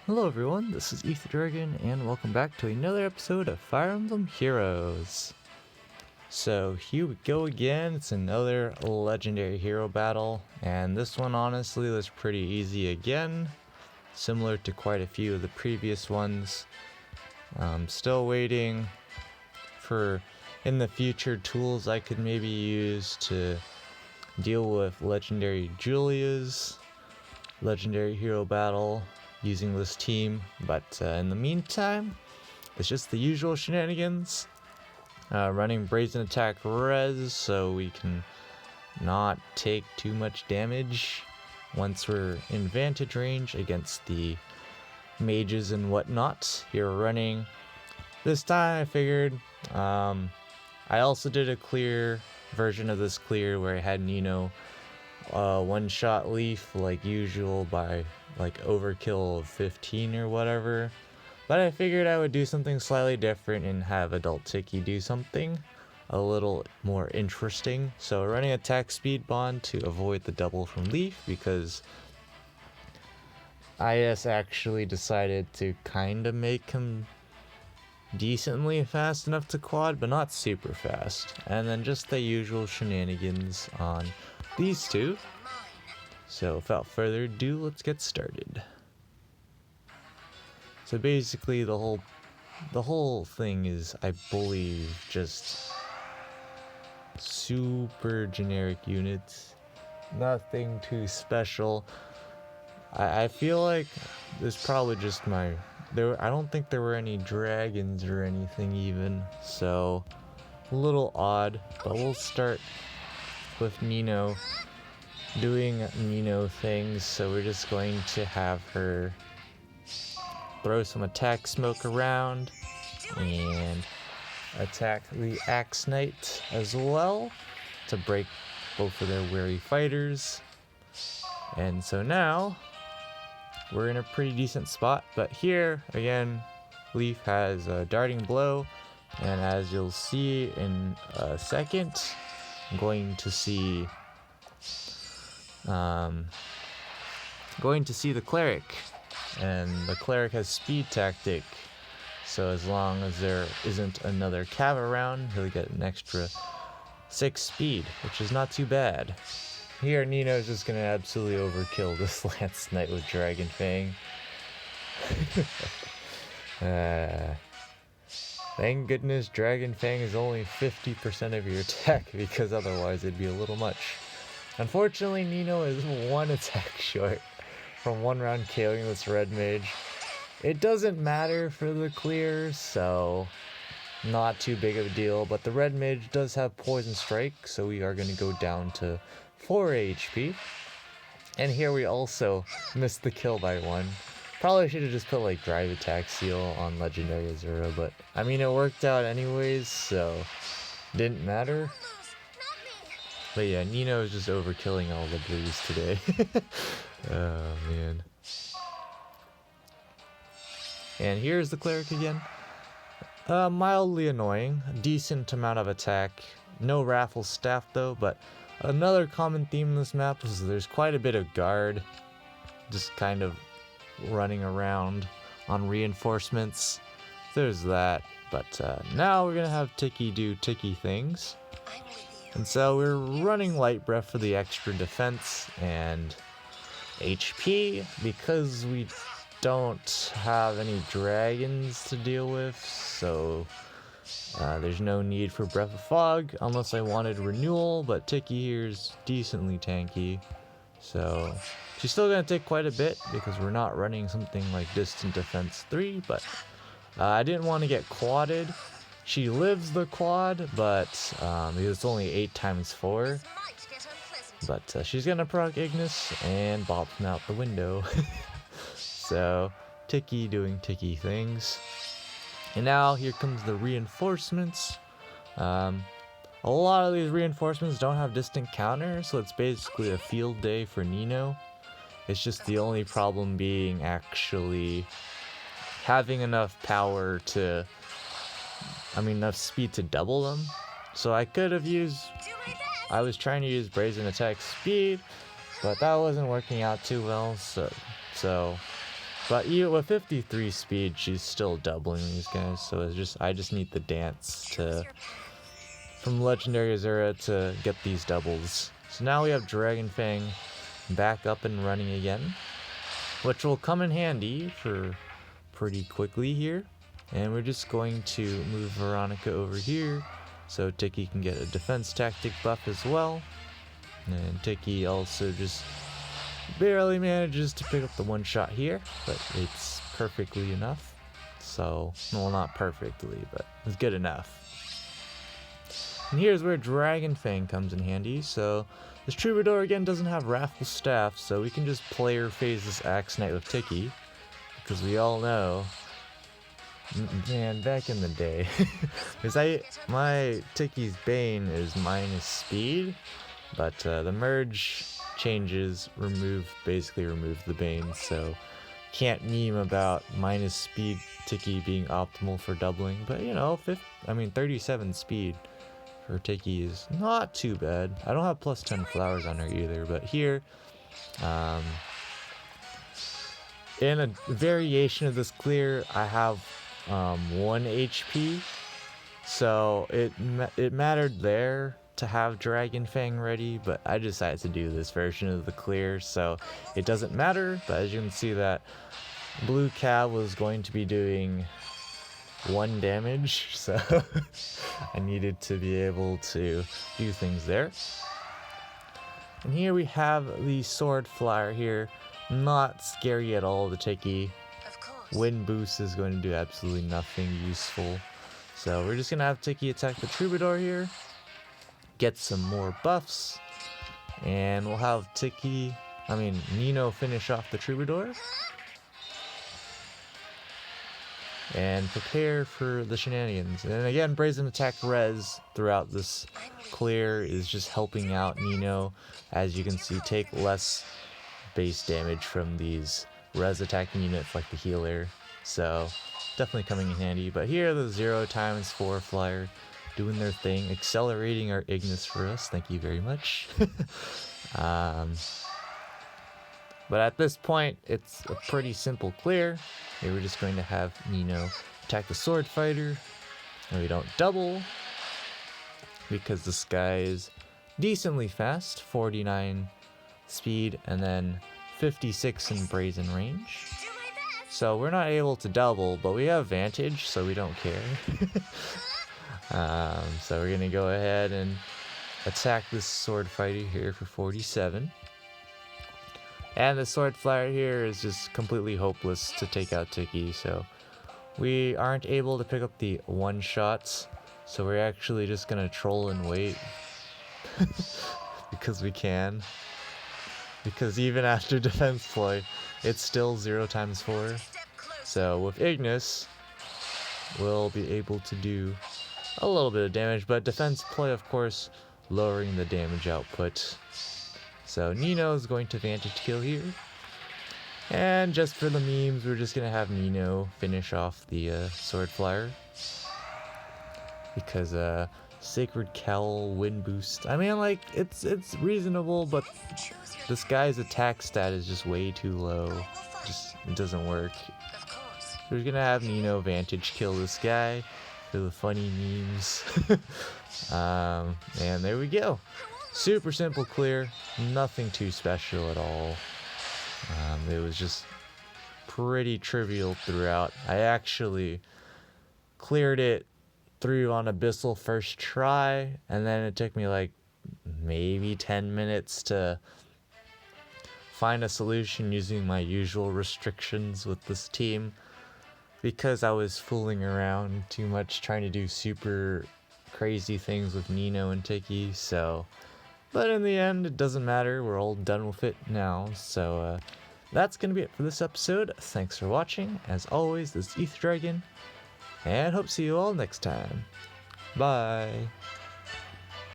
Hello everyone, this is Ether Dragon, and welcome back to another episode of Fire Emblem Heroes. So here we go again, it's another legendary hero battle, and this one honestly was pretty easy again, similar to quite a few of the previous ones. Still waiting for, in the future, tools I could maybe use to deal with legendary Julia's legendary hero battle using this team, but in the meantime, it's just the usual shenanigans. Running Brazen Attack Res so we can not take too much damage once we're in vantage range against the mages and whatnot. Here we're running. This time I figured, I also did a clear version of this clear where I had Nino one-shot Leif like usual by like overkill of 15 or whatever, but I figured I would do something slightly different and have Adult Tiki do something a little more interesting. So running attack speed bond to avoid the double from Leif, because IS actually decided to kind of make him decently fast enough to quad, but not super fast. And then just the usual shenanigans on these two. So without further ado, let's get started. So basically the whole thing is, I believe, just super generic units. Nothing too special. I feel like there's probably just I don't think there were any dragons or anything even, so a little odd, but we'll start with Nino doing Nino things. So we're just going to have her throw some attack smoke around and attack the Axe Knight as well to break both of their weary fighters. And so now we're in a pretty decent spot, but here again Leif has a darting blow, and as you'll see in a second, I'm going to see the cleric, and the cleric has speed tactic, so as long as there isn't another cav around, he'll get an extra 6 speed, which is not too bad. Here Nino's just gonna absolutely overkill this Lance Knight with Dragon Fang. Thank goodness Dragon Fang is only 50% of your attack, because otherwise it'd be a little much. Unfortunately, Nino is one attack short from one round KOing this red mage. It doesn't matter for the clear, so not too big of a deal, but the red mage does have poison strike, so we are going to go down to 4 HP. And here we also missed the kill by 1. Probably should have just put like drive attack seal on legendary Azura, but I mean it worked out anyways, so didn't matter. But yeah, Nino is just overkilling all the blues today. Oh man. And here's the cleric again. Mildly annoying, decent amount of attack. No raffle staff though, but another common theme in this map is there's quite a bit of guard just kind of running around on reinforcements. There's that, but now we're gonna have Tiki do Tiki things. And so we're running Light Breath for the extra defense and HP, because we don't have any dragons to deal with, so there's no need for Breath of Fog unless I wanted Renewal, but Tiki here's decently tanky, so she's still going to take quite a bit because we're not running something like Distant Defense 3, but I didn't want to get quadded. She lives the quad, but because it's only 8 times 4. But she's gonna proc Ignis and bop him out the window. So Tiki doing Tiki things. And now here comes the reinforcements. A lot of these reinforcements don't have distant counter, so it's basically a field day for Nino. It's just the only problem being actually having enough power to, enough speed to double them. So I was trying to use Brazen Attack speed, but that wasn't working out too well, so But even with 53 speed, she's still doubling these guys. So it's just I just need the dance from Legendary Azura to get these doubles. So now we have Dragon Fang back up and running again, which will come in handy for pretty quickly here. And we're just going to move Veronica over here so Tiki can get a defense tactic buff as well. And Tiki also just barely manages to pick up the one shot here, but it's perfectly enough. So, well, not perfectly, but it's good enough. And here's where Dragon Fang comes in handy. So this Troubadour again doesn't have Raffle Staff, so we can just player phase this Axe Knight with Tiki, because we all know, man, back in the day, because my Tiki's Bane is minus speed, but the merge changes basically remove the Bane, so can't meme about minus speed Tiki being optimal for doubling. But you know, 37 speed for Tiki is not too bad. I don't have plus 10 flowers on her either, but here, in a variation of this clear, I have 1 HP, so it mattered there to have Dragon Fang ready, but I decided to do this version of the clear, so it doesn't matter. But as you can see, that blue Cav was going to be doing 1 damage, so I needed to be able to do things there. And here we have the Sword Flyer here, not scary at all to Tiki. Wind boost is going to do absolutely nothing useful, so we're just gonna have Tiki attack the Troubadour here, get some more buffs, and we'll have Nino finish off the Troubadour and prepare for the shenanigans. And again, Brazen Attack res throughout this clear is just helping out Nino, as you can see, take less base damage from these res attacking units like the healer, so definitely coming in handy. But here the 0x4 flyer doing their thing, accelerating our Ignis for us, thank you very much. But at this point it's a pretty simple clear. Here we're just going to have Nino attack the Sword Fighter, and we don't double because this guy is decently fast, 49 speed and then 56 in brazen range. So we're not able to double, but we have Vantage, so we don't care. So we're gonna go ahead and attack this Sword Fighter here for 47. And the Sword Flyer here is just completely hopeless to take out Tiki, so we aren't able to pick up the one-shots, so we're actually just gonna troll and wait. Because we can. Because even after defense ploy, it's still 0x4. So with Ignis, we'll be able to do a little bit of damage, but defense ploy, of course, lowering the damage output. So Nino is going to Vantage kill here. And just for the memes, we're just going to have Nino finish off the Sword Flyer. Because Sacred Cowl, Wind Boost, I mean, like, it's reasonable, but this guy's attack stat is just way too low. It doesn't work. So we're going to have Nino Vantage kill this guy for the funny memes. And there we go. Super simple clear, nothing too special at all. It was just pretty trivial throughout. I actually cleared it through on Abyssal first try, and then it took me like maybe 10 minutes to find a solution using my usual restrictions with this team, because I was fooling around too much trying to do super crazy things with Nino and Tiki. So but in the end, it doesn't matter. We're all done with it now. So that's going to be it for this episode. Thanks for watching. As always, this is ETH Dragon, and hope to see you all next time. Bye.